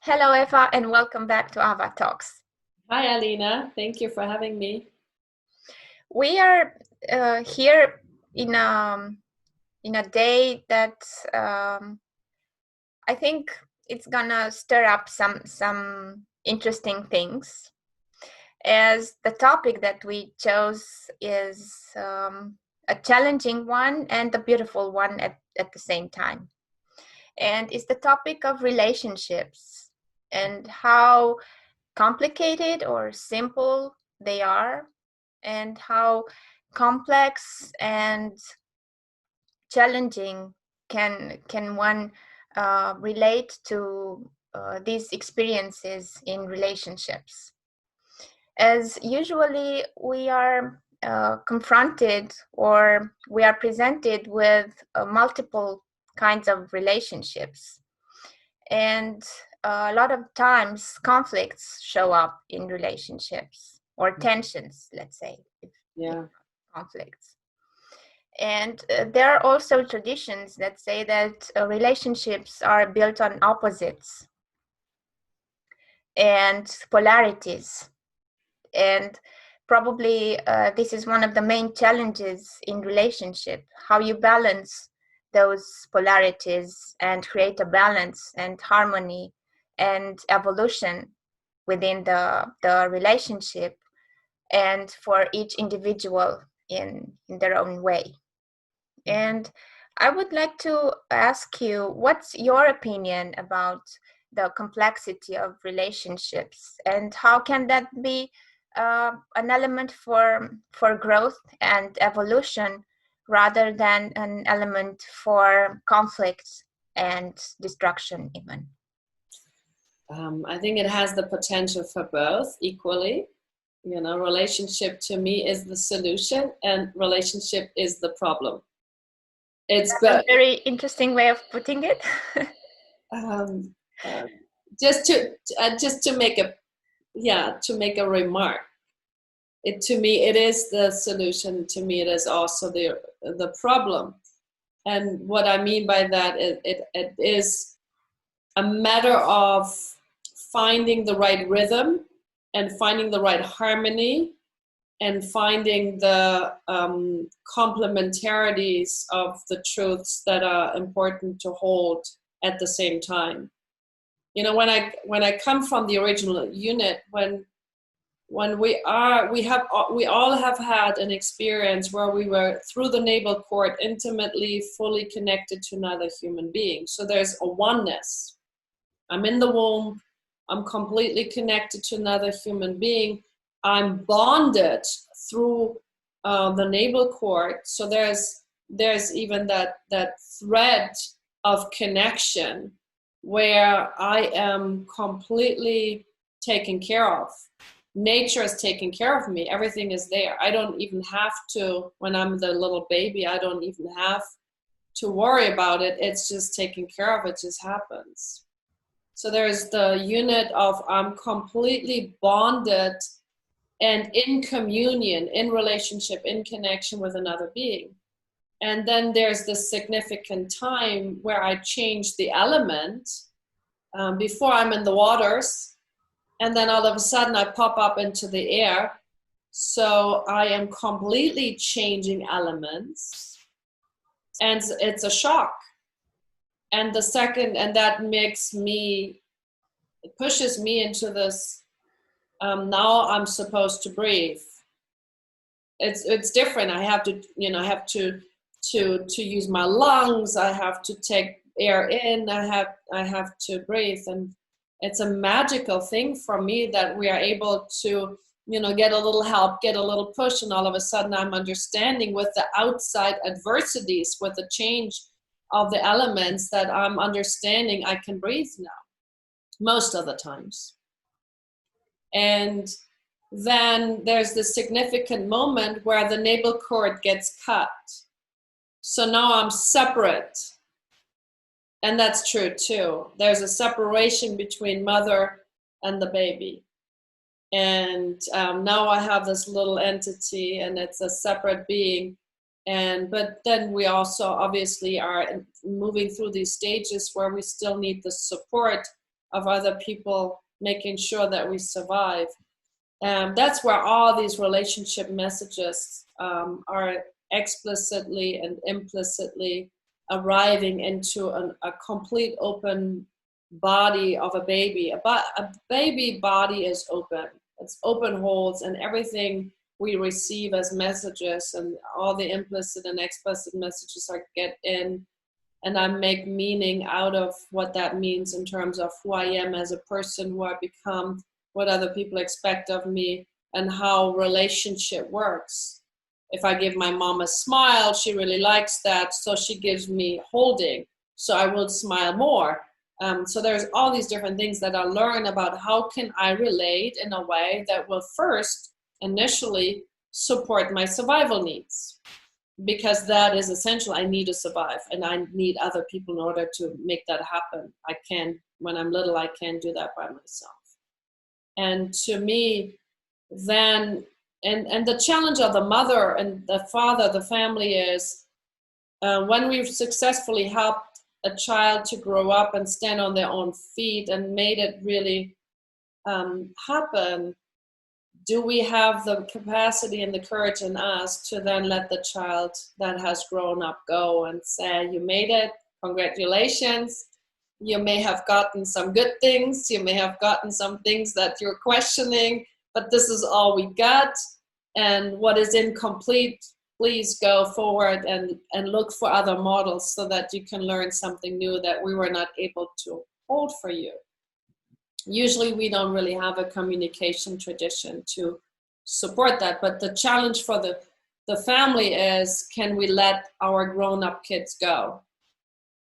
Hello, Eva, and welcome back to AVVA Talks. Hi, Alina. Thank you for having me. We are here in a day that I think it's gonna stir up some interesting things. As the topic that we chose is a challenging one and a beautiful one at the same time. And it's the topic of relationships and how complicated or simple they are, and how complex and challenging can one relate to these experiences in relationships. As usually we are confronted or we are presented with multiple kinds of relationships, and a lot of times conflicts show up in relationships, or tensions, let's say, if Yeah. conflicts. And there are also traditions that say that relationships are built on opposites and polarities. And probably this is one of the main challenges in relationship, how you balance those polarities and create a balance and harmony and evolution within the relationship, and for each individual in their own way. And I would like to ask you, what's your opinion about the complexity of relationships, and how can that be an element for growth and evolution rather than an element for conflict and destruction even? I think it has the potential for both equally. Relationship to me is the solution and relationship is the problem. It's That's both. a very interesting way of putting it. Um, uh, just to make a remark. To me, it is the solution. To me, it is also the problem. And what I mean by that, it is a matter of finding the right rhythm and finding the right harmony and finding the complementarities of the truths that are important to hold at the same time. When I come from the original unit, when we all have had an experience where we were through the navel cord intimately fully connected to another human being. So there's a oneness. I'm in the womb, I'm completely connected to another human being, I'm bonded through the navel cord. So there's even that thread of connection where I am completely taken care of. Nature is taking care of me. Everything is there. I don't even have to, when I'm the little baby, I don't even have to worry about it. It's just taken care of. It just happens. So there's the unit of I'm completely bonded and in communion, in relationship, in connection with another being. And then there's this significant time where I change the element. Before I'm in the waters, and then all of a sudden I pop up into the air. So I am completely changing elements, and it's a shock. And that it pushes me into this, now I'm supposed to breathe. It's different. I have to use my lungs. I have to take air in. I have to breathe, and it's a magical thing for me that we are able to get a little help, get a little push, and all of a sudden I'm understanding with the outside adversities, with the change of the elements, that I'm understanding I can breathe now most of the times. And then there's the significant moment where the navel cord gets cut. So now I'm separate. And that's true too. There's a separation between mother and the baby. And now I have this little entity, and it's a separate being. But then we also obviously are moving through these stages where we still need the support of other people, making sure that we survive. And that's where all these relationship messages are explicitly and implicitly arriving into a complete open body of a baby. A baby body is open. It's open holes, and everything we receive as messages and all the implicit and explicit messages are get in, and I make meaning out of what that means in terms of who I am as a person, who I become, what other people expect of me, and how relationship works. If I give my mom a smile, she really likes that, so she gives me holding, so I will smile more. So there's all these different things that I learn about how can I relate in a way that will first, initially, support my survival needs. Because that is essential. I need to survive, and I need other people in order to make that happen. I can't, when I'm little, I can't do that by myself. And to me, then, and the challenge of the mother and the father, the family is, when we've successfully helped a child to grow up and stand on their own feet and made it really happen, do we have the capacity and the courage in us to then let the child that has grown up go and say, you made it, congratulations. You may have gotten some good things, you may have gotten some things that you're questioning, but this is all we got. And what is incomplete, please go forward and look for other models so that you can learn something new that we were not able to hold for you. Usually we don't really have a communication tradition to support that, but the challenge for the family is, can we let our grown-up kids go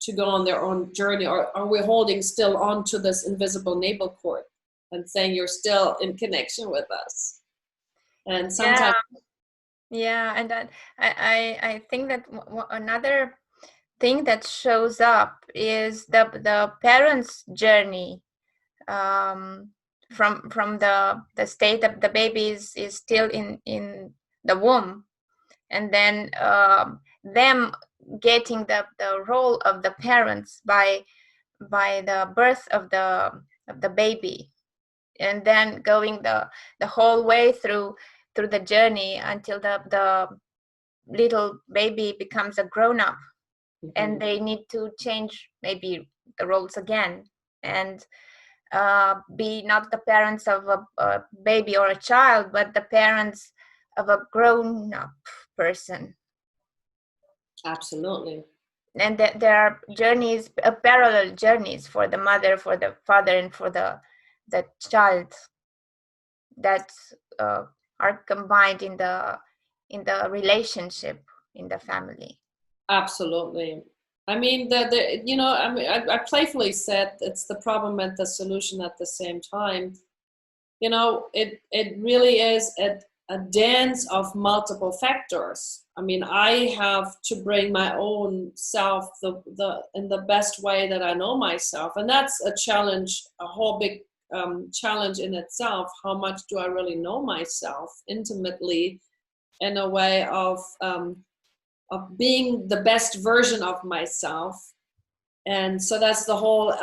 to go on their own journey, or are we holding still on to this invisible navel cord and saying you're still in connection with us? And sometimes and that, I think that another thing that shows up is the parents' journey, from the state that the baby is still in the womb, and then them getting the role of the parents by the birth of the baby, and then going the whole way through the journey until the little baby becomes a grown-up. Mm-hmm. And they need to change maybe the roles again, and be not the parents of a baby or a child, but the parents of a grown-up person. Absolutely. And there are journeys, parallel journeys for the mother, for the father, and for the child that are combined in the relationship in the family. Absolutely. I mean, I playfully said it's the problem and the solution at the same time. It really is a dance of multiple factors. I mean, I have to bring my own self in the best way that I know myself, and that's a challenge, a whole big challenge in itself. How much do I really know myself intimately, in a way of being the best version of myself? And so that's the whole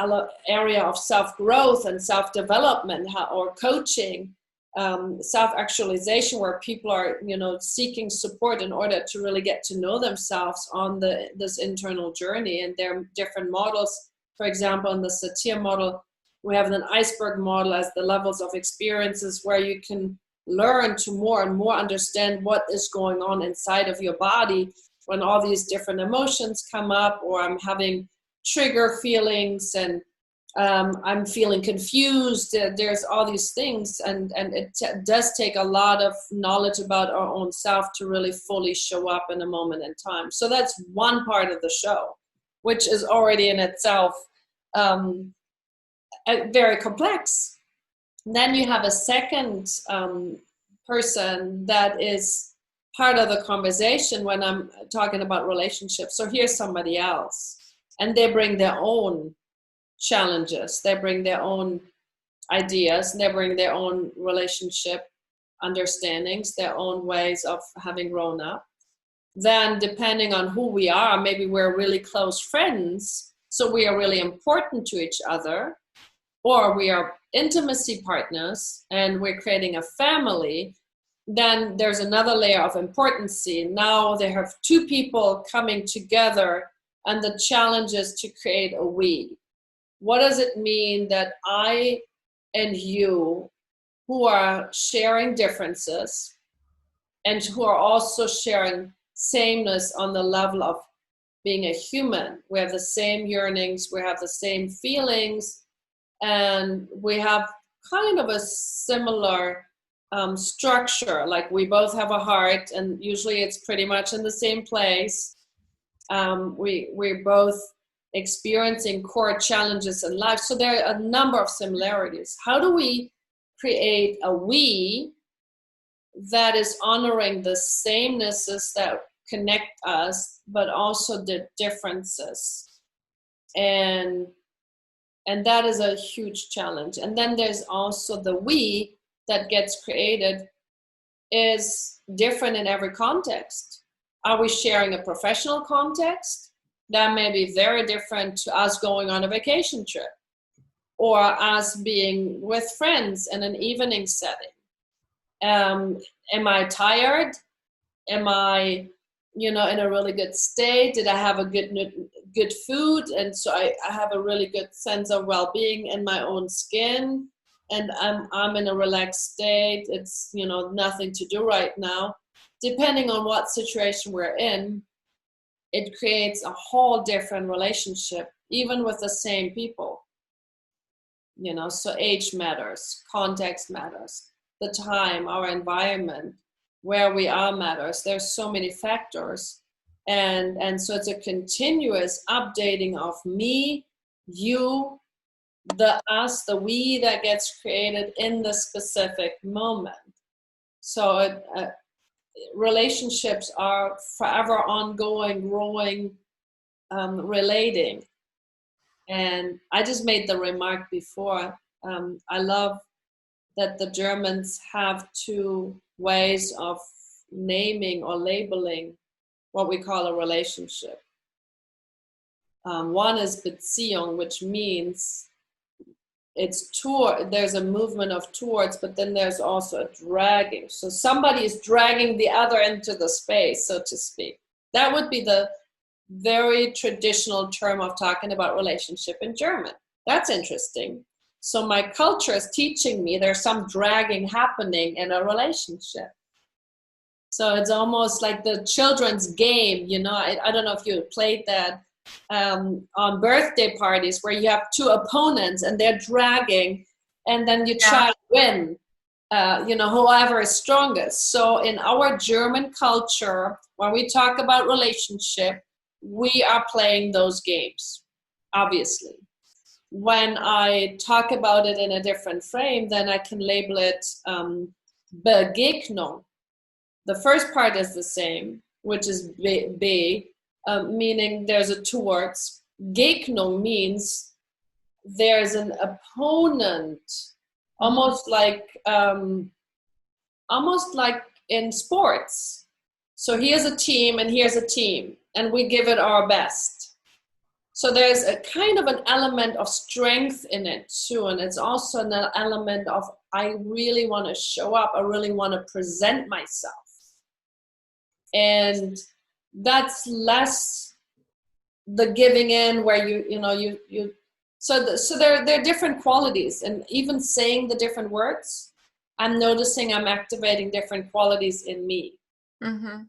area of self-growth and self-development, or coaching, self-actualization, where people are, seeking support in order to really get to know themselves on this internal journey. And there are different models. For example, in the Satir model, we have an iceberg model as the levels of experiences, where you can learn to more and more understand what is going on inside of your body when all these different emotions come up, or I'm having trigger feelings, and I'm feeling confused. There's all these things, and it does take a lot of knowledge about our own self to really fully show up in a moment in time. So that's one part of the show, which is already in itself very complex. And then you have a second person that is part of the conversation when I'm talking about relationships. So here's somebody else, and they bring their own challenges, they bring their own ideas, they bring their own relationship understandings, their own ways of having grown up. Then depending on who we are, maybe we're really close friends, so we are really important to each other, or we are intimacy partners and we're creating a family, then there's another layer of importance. Now they have two people coming together, and the challenge is to create a we. What does it mean that I and you, who are sharing differences and who are also sharing sameness on the level of being a human, we have the same yearnings, we have the same feelings, and we have kind of a similar structure. Like we both have a heart, and usually it's pretty much in the same place. We're both experiencing core challenges in life. So there are a number of similarities. How do we create a we that is honoring the samenesses that connect us, but also the differences? And that is a huge challenge. And then there's also the we that gets created is different in every context. Are we sharing a professional context? That may be very different to us going on a vacation trip, or us being with friends in an evening setting. Am I tired? Am I, in a really good state? Did I have a good food? And so I have a really good sense of well-being in my own skin, and I'm in a relaxed state. It's, nothing to do right now. Depending on what situation we're in, it creates a whole different relationship, even with the same people. So age matters, context matters, the time, our environment, where we are matters. There's so many factors. And so it's a continuous updating of me, you, the us, the we that gets created in the specific moment. So relationships are forever ongoing, growing, relating. And I just made the remark before, I love that the Germans have two ways of naming or labeling what we call a relationship. One is Beziehung, which means there's a movement of towards, but then there's also a dragging. So somebody is dragging the other into the space, so to speak. That would be the very traditional term of talking about relationship in German. That's interesting. So my culture is teaching me there's some dragging happening in a relationship. So it's almost like the children's game, I don't know if you played that on birthday parties where you have two opponents and they're dragging, and then you try to win, whoever is strongest. So in our German culture, when we talk about relationship, we are playing those games, obviously. When I talk about it in a different frame, then I can label it Begegnung. The first part is the same, which is be, meaning there's a towards. Gegnung means there's an opponent, almost like in sports. So here's a team and here's a team, and we give it our best. So there's a kind of an element of strength in it too, and it's also an element of I really want to show up, I really want to present myself. And that's less the giving in where so there are different qualities, and even saying the different words, I'm noticing I'm activating different qualities in me. Mm-hmm.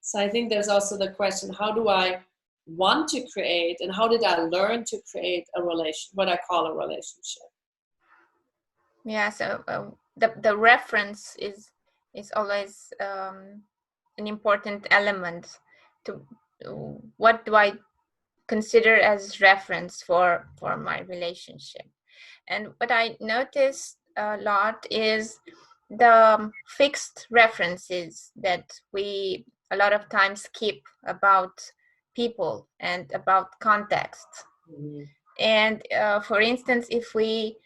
So I think there's also the question, how do I want to create, and how did I learn to create what I call a relationship? Yeah, so the reference is always an important element to what do I consider as reference for my relationship. And what I noticed a lot is the fixed references that we a lot of times keep about people and about context. Mm-hmm. And for instance, if we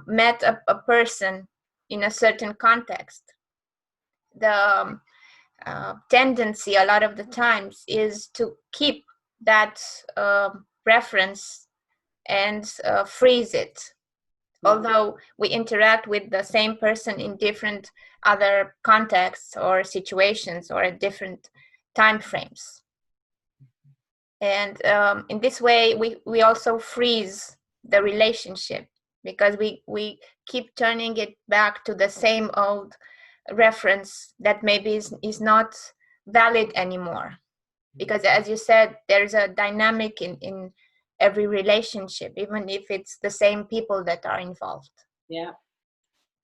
met a person in a certain context, the tendency a lot of the times is to keep that reference and freeze it although we interact with the same person in different other contexts or situations or at different time frames. And in this way, we also freeze the relationship, because we keep turning it back to the same old reference that maybe is not valid anymore. Because as you said, there's a dynamic in every relationship, even if it's the same people that are involved. Yeah.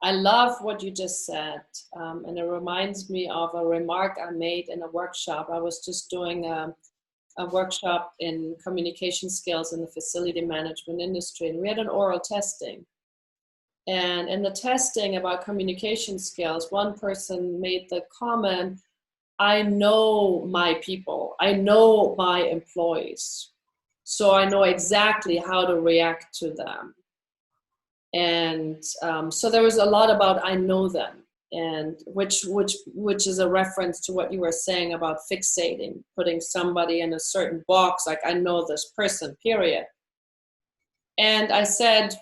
I love what you just said. And it reminds me of a remark I made in a workshop. I was just doing a workshop in communication skills in the facility management industry, and we had an oral testing. And in the testing about communication skills, one person made the comment, I know my people, I know my employees, so I know exactly how to react to them. And so there was a lot about I know them, and which is a reference to what you were saying about fixating, putting somebody in a certain box, like I know this person, period. And I said,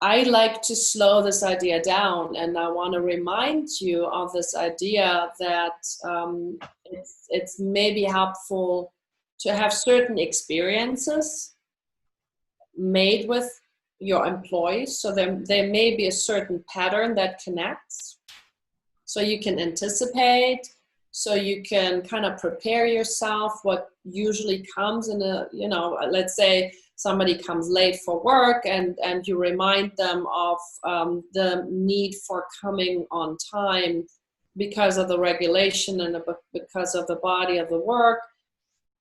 I like to slow this idea down, and I want to remind you of this idea that it's maybe helpful to have certain experiences made with your employees, so there may be a certain pattern that connects, so you can anticipate, so you can kind of prepare yourself what usually comes in a, let's say somebody comes late for work, and you remind them of the need for coming on time because of the regulation and because of the body of the work,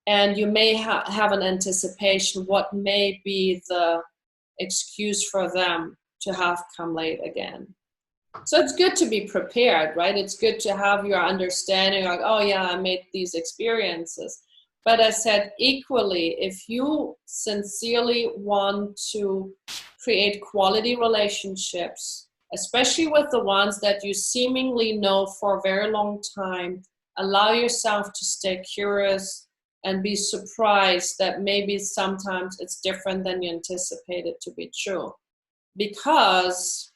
and you may have an anticipation what may be the excuse for them to have come late again. So it's good to be prepared, right? It's good to have your understanding, like, oh yeah, I made these experiences. But I said, equally, if you sincerely want to create quality relationships, especially with the ones that you seemingly know for a very long time, allow yourself to stay curious and be surprised that maybe sometimes it's different than you anticipated to be true. Because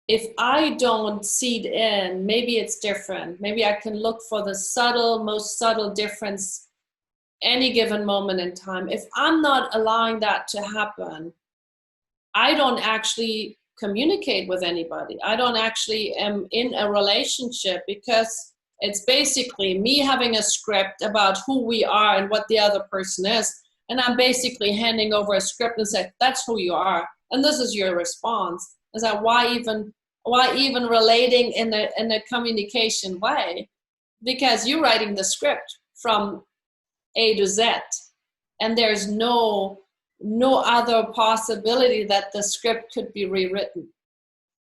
if I don't seed in, maybe it's different. Maybe I can look for the most subtle difference any given moment in time. If I'm not allowing that to happen, I don't actually communicate with anybody. I don't actually am in a relationship, because it's basically me having a script about who we are and what the other person is. And I'm basically handing over a script and say, that's who you are. And this is your response. Is that why even relating in a communication way? Because you're writing the script from A to Z. And there's no other possibility that the script could be rewritten.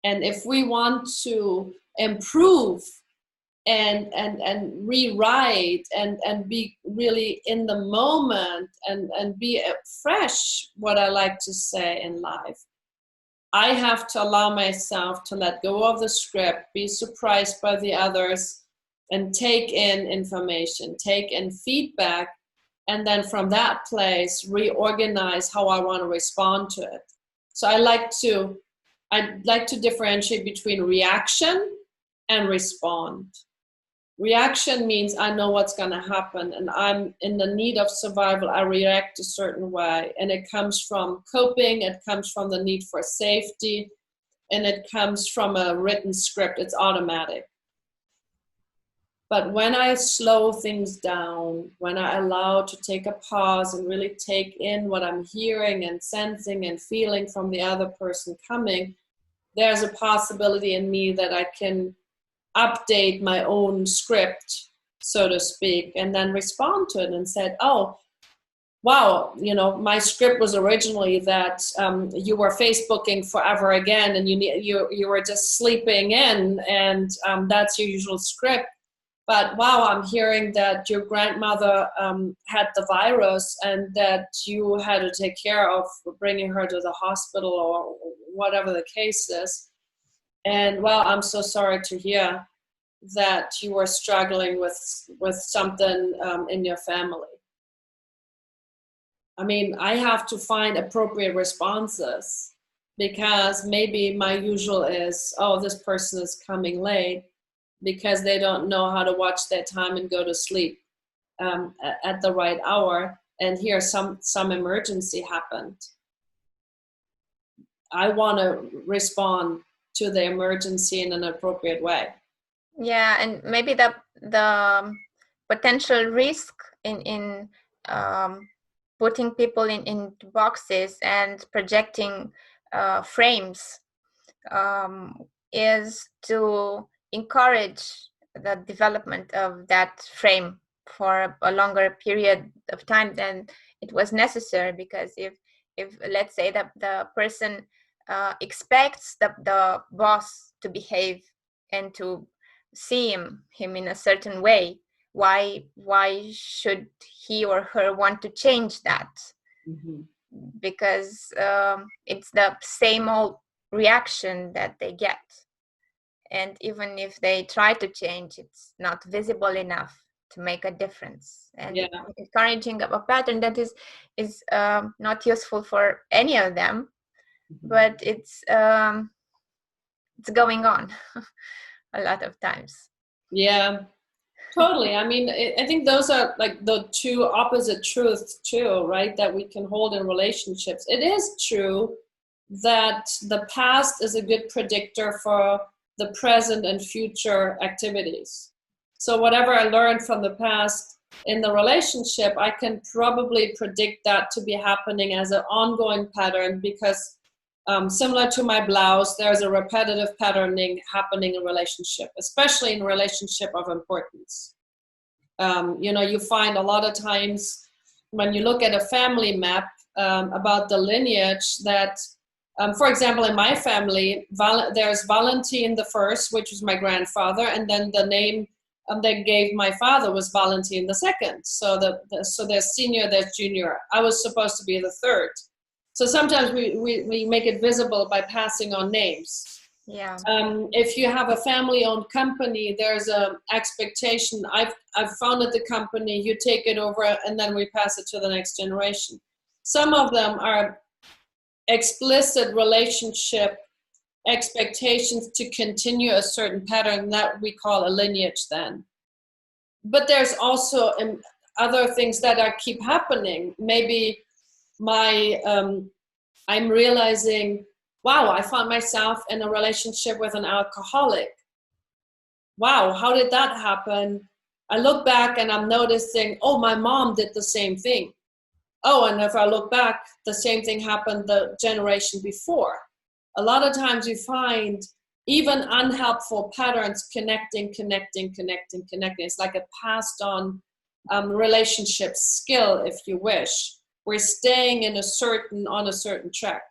And if we want to improve and rewrite and be really in the moment and be fresh, what I like to say in life, I have to allow myself to let go of the script, be surprised by the others, and take in information, take in feedback, and then from that place reorganize how I want to respond to it. So I'd like to differentiate between reaction and respond. Reaction means I know what's going to happen, and I'm in the need of survival. I react a certain way, and it comes from coping, it comes from the need for safety, and it comes from a written script. It's automatic. But when I slow things down, when I allow to take a pause and really take in what I'm hearing and sensing and feeling from the other person coming, there's a possibility in me that I can update my own script, so to speak, and then respond to it and said, oh, wow, my script was originally that you were Facebooking forever again, and you were just sleeping in, and that's your usual script. But wow, I'm hearing that your grandmother had the virus and that you had to take care of bringing her to the hospital or whatever the case is. And well, I'm so sorry to hear that you were struggling with something in your family. I mean, I have to find appropriate responses because maybe my usual is, oh, this person is coming late because they don't know how to watch their time and go to sleep at the right hour, and here some emergency happened. I want to respond to the emergency in an appropriate way. Yeah, and maybe the potential risk in putting people in boxes and projecting frames is to encourage the development of that frame for a longer period of time than it was necessary. Because if let's say that the person expects the boss to behave and to see him in a certain way, why should he or her want to change that? Mm-hmm. Because it's the same old reaction that they get, and even if they try to change, it's not visible enough to make a difference. And Yeah. encouraging a pattern that is not useful for any of them, Mm-hmm. but it's going on a lot of times. Yeah, totally. I mean, I think those are like the two opposite truths too, right? That we can hold in relationships. It is true that the past is a good predictor for the present and future activities. So whatever I learned from the past in the relationship, I can probably predict that to be happening as an ongoing pattern, because similar to my blouse, there's a repetitive patterning happening in relationship, especially in relationship of importance. You find a lot of times when you look at a family map about the lineage that, for example, in my family, there's Valentine the first, which was my grandfather, and then the name they gave my father was Valentine the second. So so there's senior, there's junior. I was supposed to be the third. So sometimes we make it visible by passing on names. Yeah. If you have a family-owned company, there's an expectation. I've founded the company, you take it over, and then we pass it to the next generation. Some of them are explicit relationship expectations to continue a certain pattern that we call a lineage then. But there's also other things that keep happening. Maybe I'm realizing, wow, I found myself in a relationship with an alcoholic. Wow, how did that happen? I look back and I'm noticing, oh, my mom did the same thing. Oh, and if I look back, the same thing happened the generation before. A lot of times you find even unhelpful patterns connecting. It's like a passed on relationship skill, if you wish. We're staying on a certain track.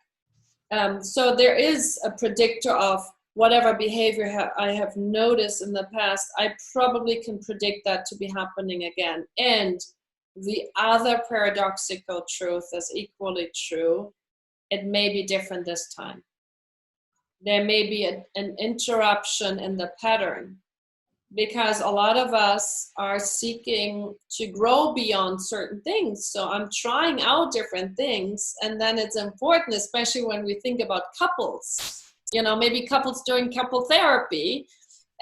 So there is a predictor of whatever behavior I have noticed in the past. I probably can predict that to be happening again. And the other paradoxical truth is equally true. It may be different this time. There may be an interruption in the pattern, because a lot of us are seeking to grow beyond certain things. So I'm trying out different things, and then it's important, especially when we think about couples, maybe couples doing couple therapy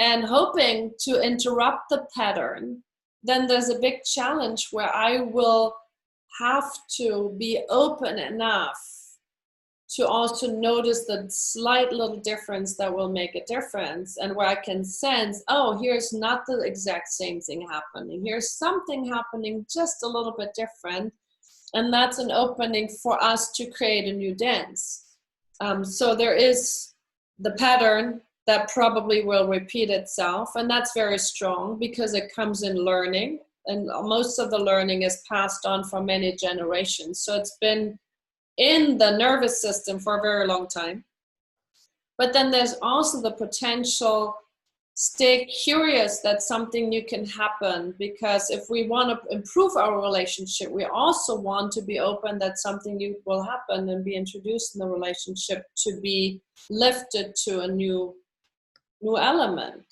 and hoping to interrupt the pattern. Then there's a big challenge where I will have to be open enough to also notice the slight little difference that will make a difference, and where I can sense, oh, here's not the exact same thing happening. Here's something happening just a little bit different. And that's an opening for us to create a new dance. So there is the pattern that probably will repeat itself. And that's very strong because it comes in learning. And most of the learning is passed on for many generations. So it's been in the nervous system for a very long time. But then there's also the potential, stay curious that something new can happen, because if we want to improve our relationship, we also want to be open that something new will happen and be introduced in the relationship to be lifted to a new element.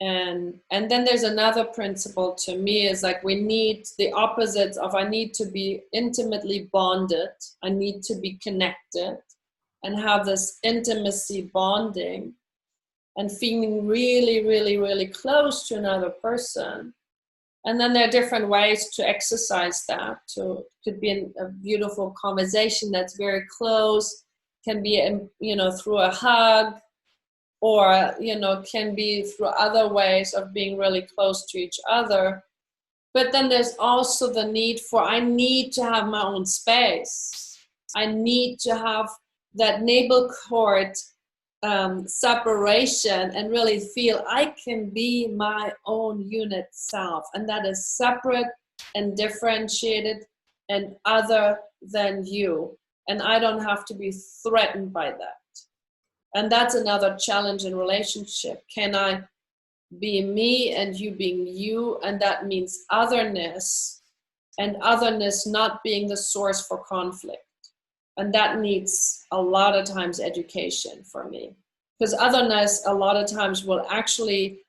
And then there's another principle to me is like we need the opposites of I need to be intimately bonded, I need to be connected. and have this intimacy bonding and feeling really, really, really close to another person. And then there are different ways to exercise that. So it could be a beautiful conversation that's very close, can be, through a hug, or, can be through other ways of being really close to each other. But then there's also the need for, I need to have my own space. I need to have that navel cord separation and really feel I can be my own unit self. And that is separate and differentiated and other than you. And I don't have to be threatened by that. And that's another challenge in relationship. Can I be me and you being you? And that means otherness, and otherness not being the source for conflict. And that needs a lot of times education for me, because otherness a lot of times will actually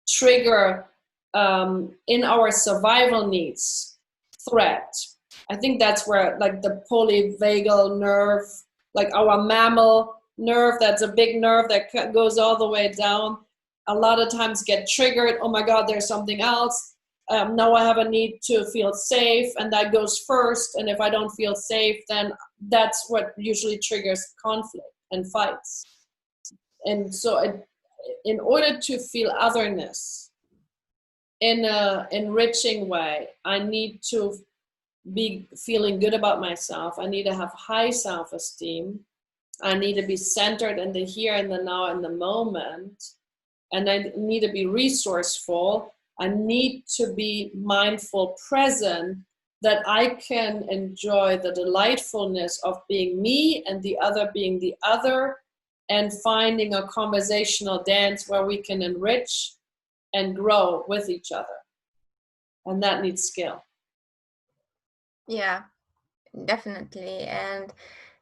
trigger in our survival needs threat. I think that's where, like, the polyvagal nerve, like our mammal nerve, that's a big nerve that goes all the way down, a lot of times get triggered. Oh my God, there's something else. Now I have a need to feel safe, and that goes first. And if I don't feel safe, then that's what usually triggers conflict and fights. And so in order to feel otherness in an enriching way, I need to be feeling good about myself. I need to have high self-esteem. I need to be centered in the here and the now and the moment. And I need to be resourceful. I need to be mindful, present, that I can enjoy the delightfulness of being me and the other being the other, and finding a conversational dance where we can enrich and grow with each other. And that needs skill. Yeah, definitely. And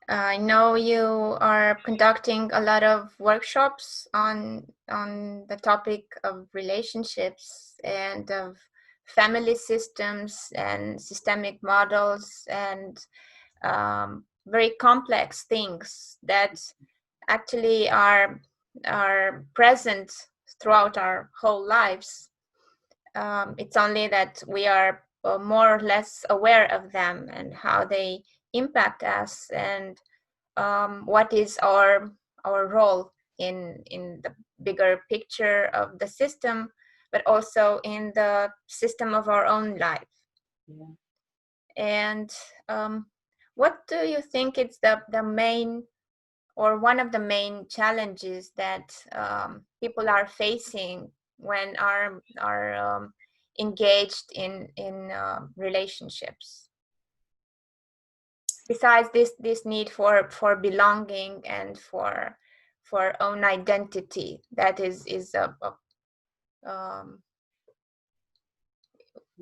I know you are conducting a lot of workshops on the topic of relationships and of family systems and systemic models, and very complex things that actually are present throughout our whole lives. It's only that we are more or less aware of them and how they impact us, and what is our role in the bigger picture of the system, but also in the system of our own life. Yeah. And what do you think is the main, or one of the main challenges that people are facing when are engaged in relationships, besides this need for belonging and for own identity that is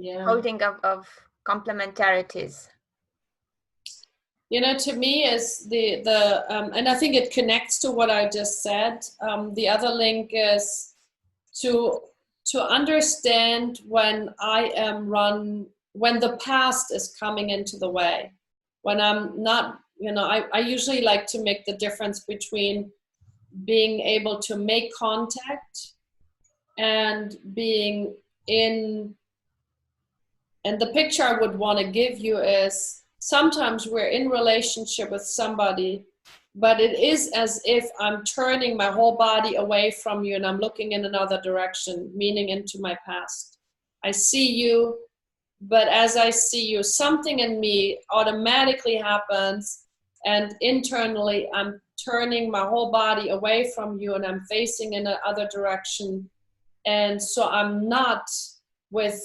holding of complementarities? To me is the and I think it connects to what I just said. The other link is to understand when when the past is coming into the way, when I'm not, I usually like to make the difference between being able to make contact and being in, and the picture I would want to give you is, sometimes we're in relationship with somebody, but it is as if I'm turning my whole body away from you and I'm looking in another direction, meaning into my past. I see you, but as I see you, something in me automatically happens, and internally I'm turning my whole body away from you and I'm facing in another direction. And so I'm not with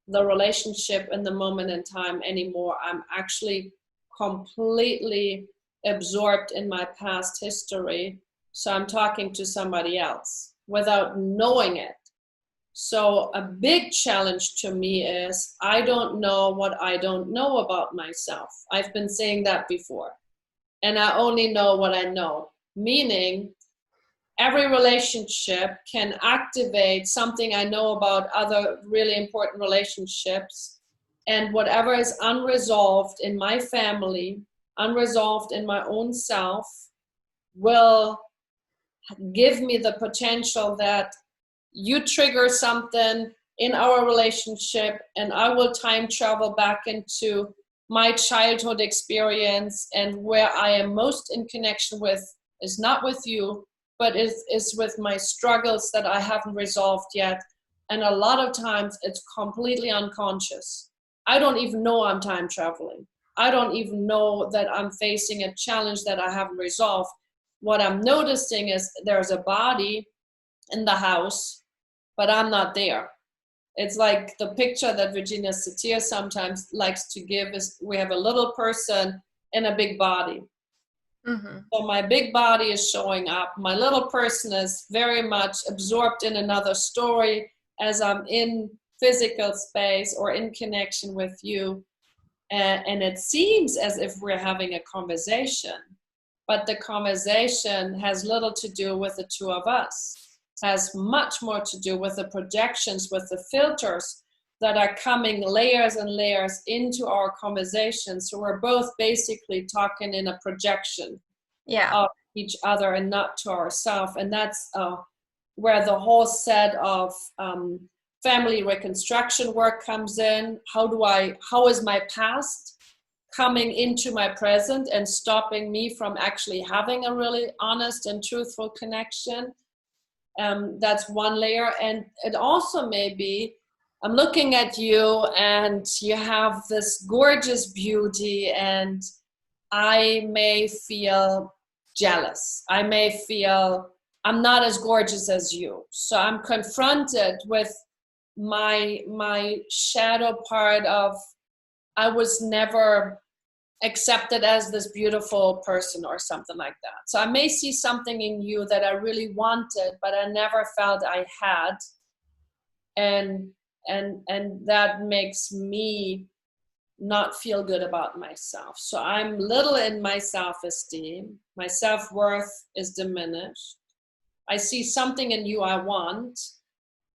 the relationship in the moment in time anymore. I'm actually completely absorbed in my past history. So I'm talking to somebody else without knowing it. So a big challenge to me is, I don't know what I don't know about myself. I've been saying that before. And I only know what I know, meaning every relationship can activate something I know about other really important relationships. And whatever is unresolved in my family, unresolved in my own self, will give me the potential that you trigger something in our relationship and I will time travel back into my childhood experience, and where I am most in connection with is not with you, but is with my struggles that I haven't resolved yet. And a lot of times it's completely unconscious. I don't even know I'm time traveling. I don't even know that I'm facing a challenge that I haven't resolved. What I'm noticing is there's a body in the house, but I'm not there. It's like the picture that Virginia Satir sometimes likes to give is we have a little person in a big body. Mm-hmm. So my big body is showing up. My little person is very much absorbed in another story as I'm in physical space or in connection with you. And it seems as if we're having a conversation, but the conversation has little to do with the two of us. Has much more to do with the projections, with the filters that are coming layers and layers into our conversation. So we're both basically talking in a projection of each other and not to ourselves. And that's where the whole set of family reconstruction work comes in. How is my past coming into my present and stopping me from actually having a really honest and truthful connection? That's one layer. And it also may be, I'm looking at you and you have this gorgeous beauty, and I may feel jealous. I may feel I'm not as gorgeous as you. So I'm confronted with my shadow part of I was never accepted as this beautiful person or something like that. So I may see something in you that I really wanted, but I never felt I had. And that makes me not feel good about myself. So I'm little in my self-esteem. My self-worth is diminished. I see something in you I want,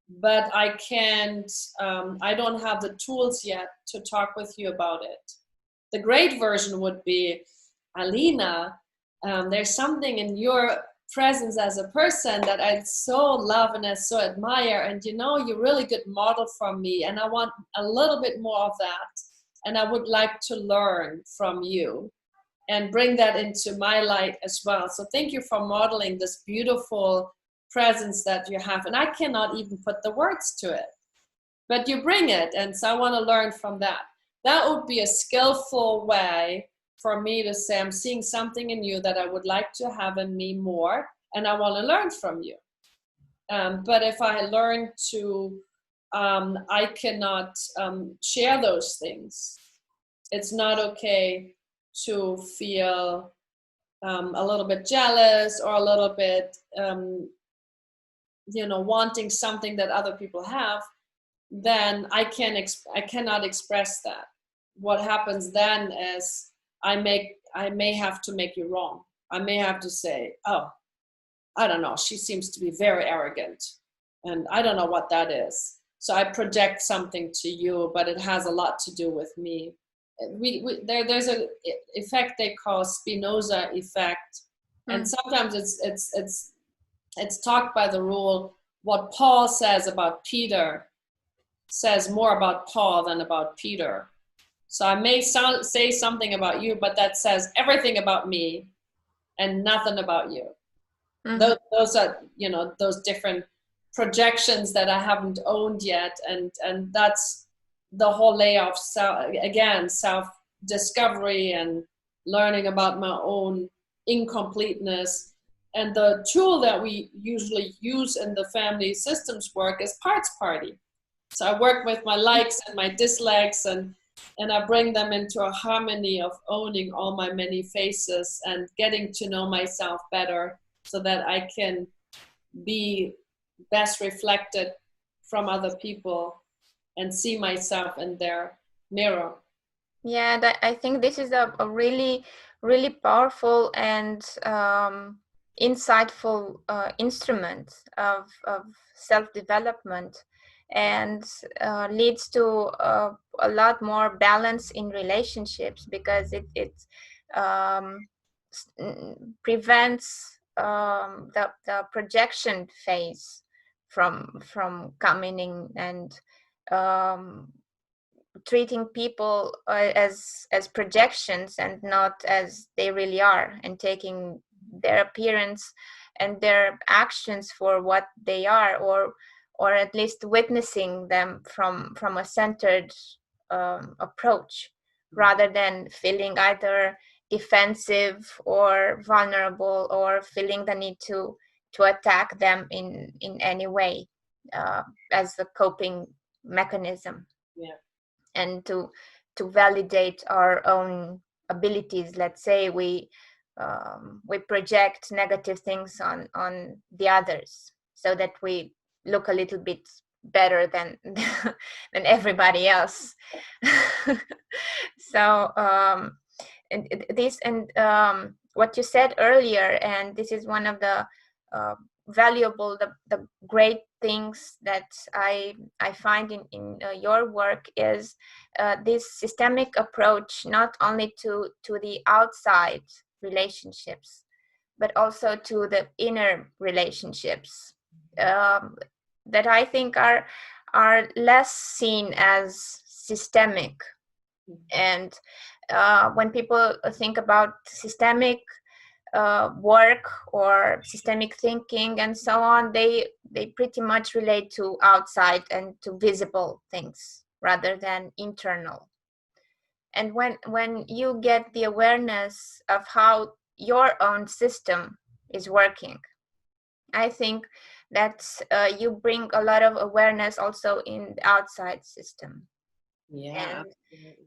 but I can't, I don't have the tools yet to talk with you about it. The great version would be, Alina, there's something in your presence as a person that I so love and I so admire. And you're a really good model for me. And I want a little bit more of that. And I would like to learn from you and bring that into my light as well. So thank you for modeling this beautiful presence that you have. And I cannot even put the words to it, but you bring it. And so I want to learn from that. That would be a skillful way for me to say, I'm seeing something in you that I would like to have in me more, and I want to learn from you. But if I learn to, I cannot share those things. It's not okay to feel a little bit jealous or a little bit, wanting something that other people have. Then I cannot express that. What happens then is I may have to make you wrong. I may have to say, oh, I don't know, she seems to be very arrogant, and I don't know what that is. So I project something to you, but it has a lot to do with me. There's an effect they call Spinoza effect, and sometimes it's talked by the rule, what Paul says about Peter says more about Paul than about Peter. So I may say something about you, but that says everything about me and nothing about you. Mm-hmm. Those are, those different projections that I haven't owned yet. And that's the whole layer of self-discovery and learning about my own incompleteness. And the tool that we usually use in the family systems work is parts party. So I work with my likes and my dislikes, and I bring them into a harmony of owning all my many faces and getting to know myself better so that I can be best reflected from other people and see myself in their mirror. Yeah, I think this is a really, really powerful and insightful instrument of self-development, and leads to a lot more balance in relationships, because it's prevents the projection phase from coming in, and treating people as projections and not as they really are, and taking their appearance and their actions for what they are, or at least witnessing them from a centered approach, rather than feeling either defensive or vulnerable, or feeling the need to attack them in any way as a coping mechanism. Yeah. And to validate our own abilities. Let's say we project negative things on the others, so that we look a little bit better than than everybody else. So and this, and what you said earlier, and this is one of the valuable, the great things that I find in your work, is this systemic approach, not only to the outside relationships, but also to the inner relationships, that I think are less seen as systemic. And when people think about systemic work or systemic thinking and so on, they pretty much relate to outside and to visible things rather than internal. And when you get the awareness of how your own system is working, I think that you bring a lot of awareness also in the outside system. Yeah.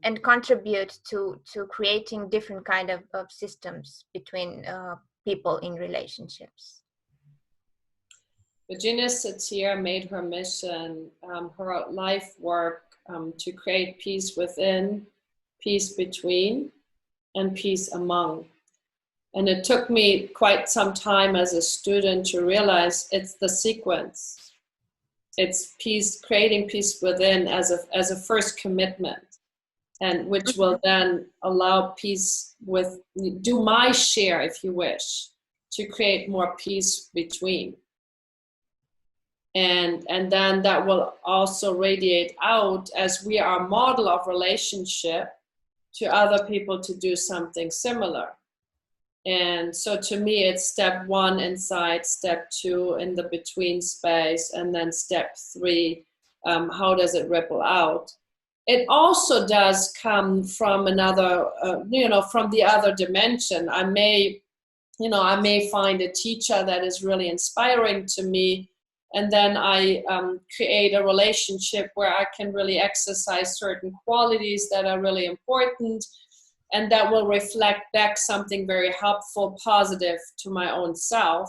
And contribute to creating different kind of systems between people in relationships. Virginia Satir made her mission, her life work, to create peace within, peace between, and peace among. And it took me quite some time as a student to realize it's the sequence. It's peace, creating peace within as a first commitment, and which will then allow peace with, do my share, if you wish, to create more peace between. And then that will also radiate out as we are a model of relationship to other people to do something similar. And so to me, it's step 1 inside, step 2 in the between space, and then step 3, how does it ripple out? It also does come from another, from the other dimension. I may find a teacher that is really inspiring to me, and then I create a relationship where I can really exercise certain qualities that are really important, and that will reflect back something very helpful, positive to my own self.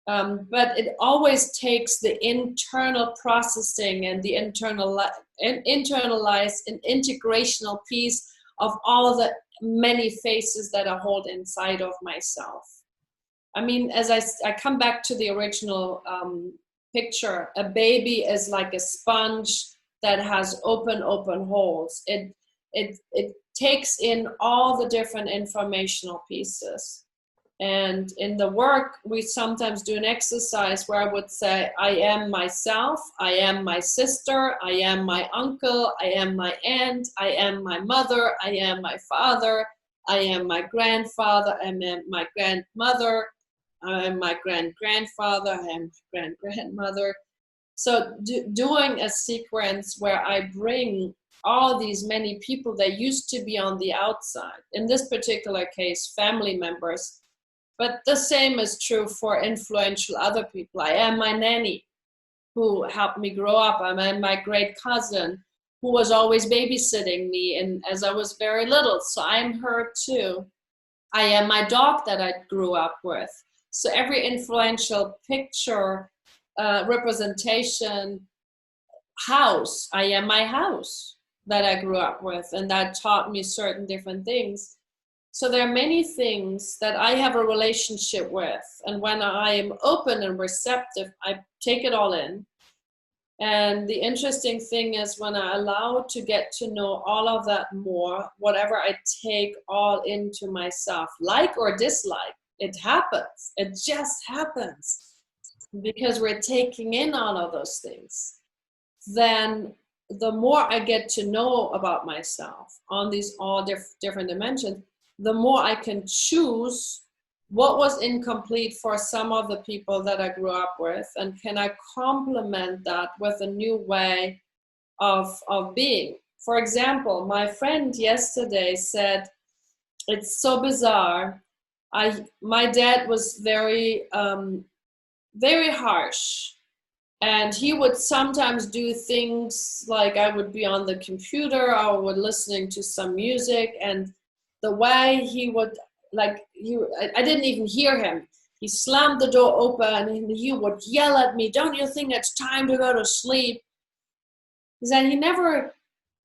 But it always takes the internal processing and the internalized and integrational piece of all the many faces that I hold inside of myself. I mean, as I come back to the original picture, a baby is like a sponge that has open holes. It takes in all the different informational pieces. And in the work, we sometimes do an exercise where I would say, I am myself, I am my sister, I am my uncle, I am my aunt, I am my mother, I am my father, I am my grandfather, I am my grandmother, I am my grandfather, I am my grandmother. So doing a sequence where I bring all these many people that used to be on the outside, in this particular case, family members, but the same is true for influential other people. I am my nanny who helped me grow up. I am my great cousin who was always babysitting me and as I was very little. So I'm her too. I am my dog that I grew up with. So every influential picture, representation, house, I am my house that I grew up with, and that taught me certain different things. So there are many things that I have a relationship with, and when I am open and receptive, I take it all in. And the interesting thing is when I allow to get to know all of that more, whatever I take all into myself, like or dislike, it happens. It just happens because we're taking in all of those things. Then the more I get to know about myself on these all different dimensions, the more I can choose what was incomplete for some of the people that I grew up with, and can I complement that with a new way of being. For example, my friend yesterday said, it's so bizarre. My dad was very very harsh, and he would sometimes do things like I would be on the computer, I would listening to some music, and the way he would, like, I didn't even hear him. He slammed the door open and he would yell at me, don't you think it's time to go to sleep? He said he never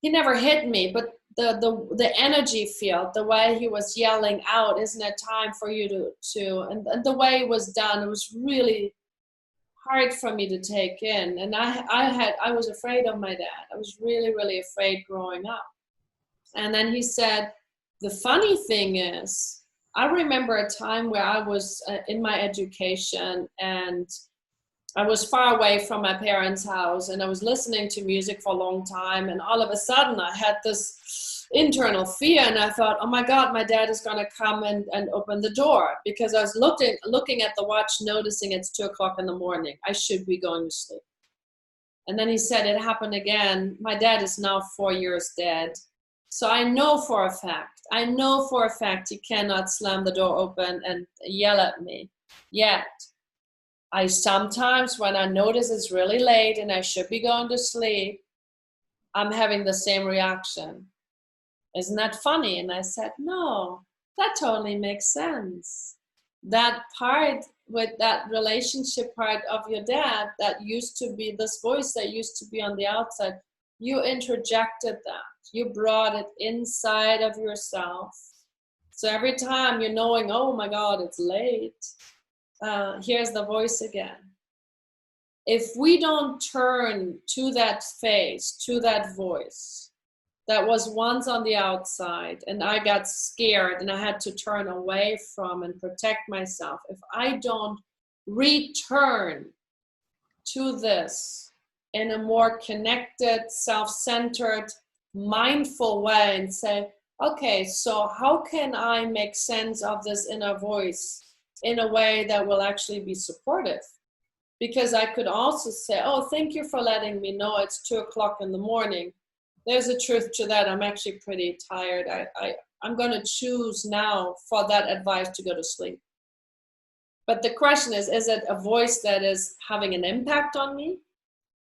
hit me, but the energy field, the way he was yelling out, isn't it time for you to and the way it was done, it was really hard for me to take in. And I was afraid of my dad. I was really, really afraid growing up. And then he said, the funny thing is, I remember a time where I was in my education, and I was far away from my parents' house, and I was listening to music for a long time, and all of a sudden I had this internal fear, and I thought, oh my God, my dad is going to come and open the door, because I was looking at the watch, noticing it's 2:00 in the morning. I should be going to sleep. And then he said it happened again. My dad is now 4 years dead. So I know for a fact he cannot slam the door open and yell at me. Yet, I sometimes, when I notice it's really late and I should be going to sleep, I'm having the same reaction. Isn't that funny? And I said, no, that totally makes sense. That part with that relationship part of your dad that used to be this voice that used to be on the outside, you interjected that. You brought it inside of yourself. So every time you're knowing, oh my God, it's late, here's the voice again. If we don't turn to that face, to that voice that was once on the outside, and I got scared and I had to turn away from and protect myself, if I don't return to this in a more connected, self-centered, mindful way and say, okay, so how can I make sense of this inner voice in a way that will actually be supportive? Because I could also say, oh, thank you for letting me know it's 2:00 in the morning. There's a truth to that. I'm actually pretty tired. I'm going to choose now for that advice to go to sleep. But the question is it a voice that is having an impact on me?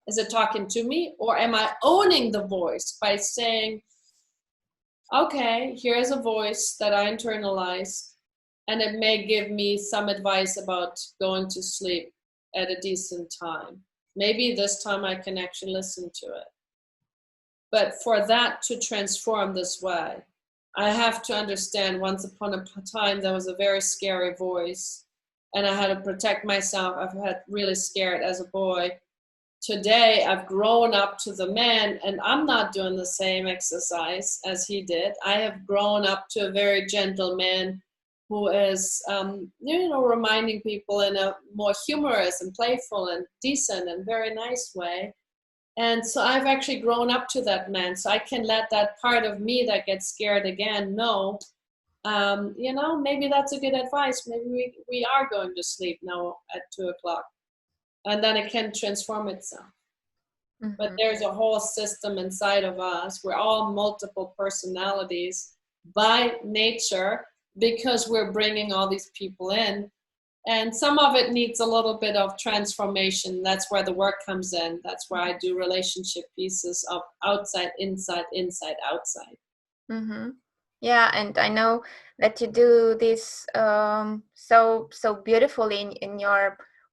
Is it talking to me? Or am I owning the voice by saying, okay, here's a voice that I internalized, and it may give me some advice about going to sleep at a decent time. Maybe this time I can actually listen to it. But for that to transform this way, I have to understand once upon a time there was a very scary voice, and I had to protect myself. I've had really scared as a boy. Today, I've grown up to the man, and I'm not doing the same exercise as he did. I have grown up to a very gentle man who is, reminding people in a more humorous and playful and decent and very nice way. And so I've actually grown up to that man. So I can let that part of me that gets scared again know, maybe that's a good advice. Maybe we are going to sleep now at 2:00. And then it can transform itself. Mm-hmm. But there's a whole system inside of us. We're all multiple personalities by nature because we're bringing all these people in. And some of it needs a little bit of transformation. That's where the work comes in. That's where I do relationship pieces of outside, inside, inside, outside. Mm-hmm. Yeah, and I know that you do this so beautifully in your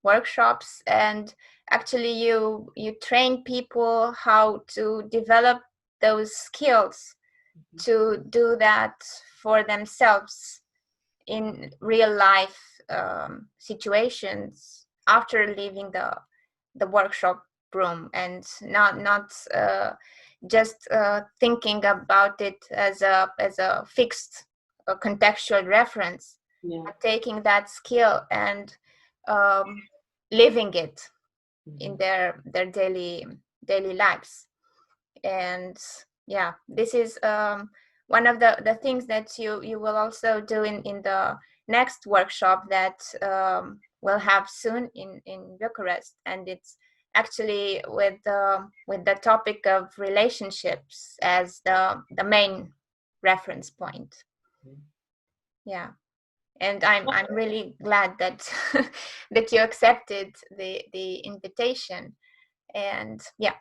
workshops, and actually you train people how to develop those skills to do that for themselves in real life situations after leaving the workshop. broom, and not just thinking about it as a fixed contextual reference, but taking that skill and living it in their daily lives. And yeah, this is one of the things that you will also do in the next workshop that we'll have soon in Bucharest, and it's actually with the topic of relationships as the main reference point. Yeah, and I'm really glad that that you accepted the invitation. And yeah.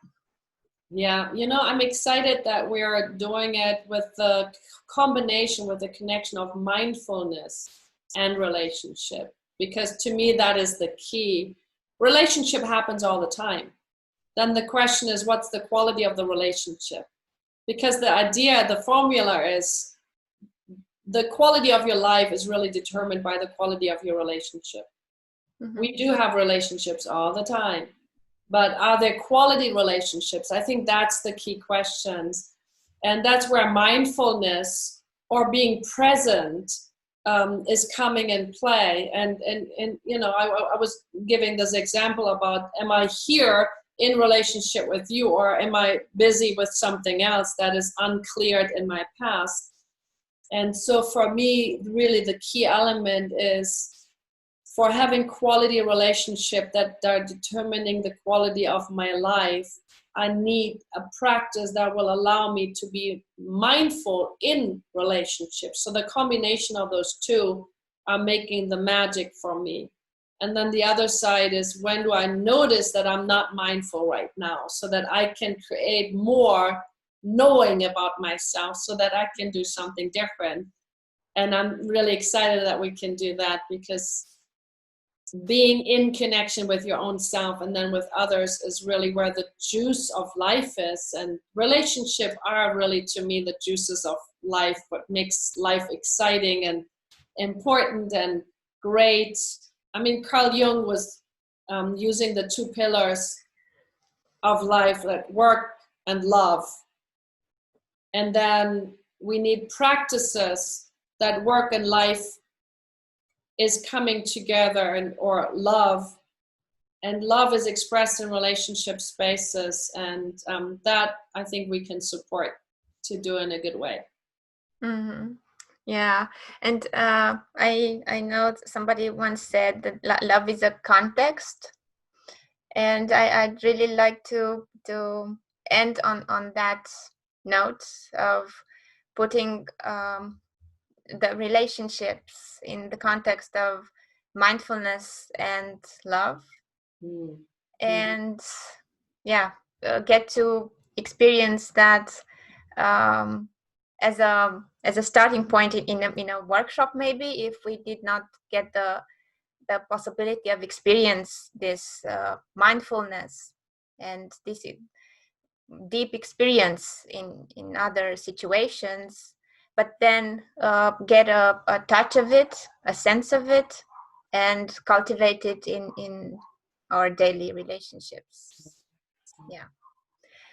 Yeah, you know, I'm excited that we are doing it with the combination, with the connection of mindfulness and relationship, because to me that is the key. Relationship happens all the time. Then the question is, what's the quality of the relationship? Because the idea, the formula is, the quality of your life is really determined by the quality of your relationship. Mm-hmm. We do have relationships all the time, but are there quality relationships? I think that's the key questions. And that's where mindfulness or being present is coming in play. And you know, I was giving this example about, am I here in relationship with you, or am I busy with something else that is uncleared in my past? And so for me, really the key element is, for having quality relationship that are determining the quality of my life, I need a practice that will allow me to be mindful in relationships. So the combination of those two are making the magic for me. And then the other side is, when do I notice that I'm not mindful right now, so that I can create more knowing about myself, so that I can do something different. And I'm really excited that we can do that, because being in connection with your own self and then with others is really where the juice of life is. And relationships are really, to me, the juices of life, what makes life exciting and important and great. I mean, Carl Jung was using the two pillars of life, like work and love. And then we need practices that work and life is coming together, and or love, and love is expressed in relationship spaces, and that I think we can support to do in a good way. Mm-hmm. Yeah, and I know somebody once said that love is a context, and I'd really like to end on that note of putting the relationships in the context of mindfulness and love. And yeah, get to experience that as a starting point in a workshop, maybe, if we did not get the possibility of experience this mindfulness and this deep experience in other situations, but then get a touch of it, a sense of it, and cultivate it in our daily relationships. Yeah.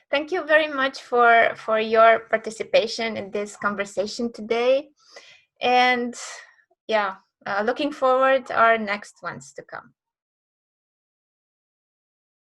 Thank you very much for your participation in this conversation today. And yeah, looking forward to our next ones to come.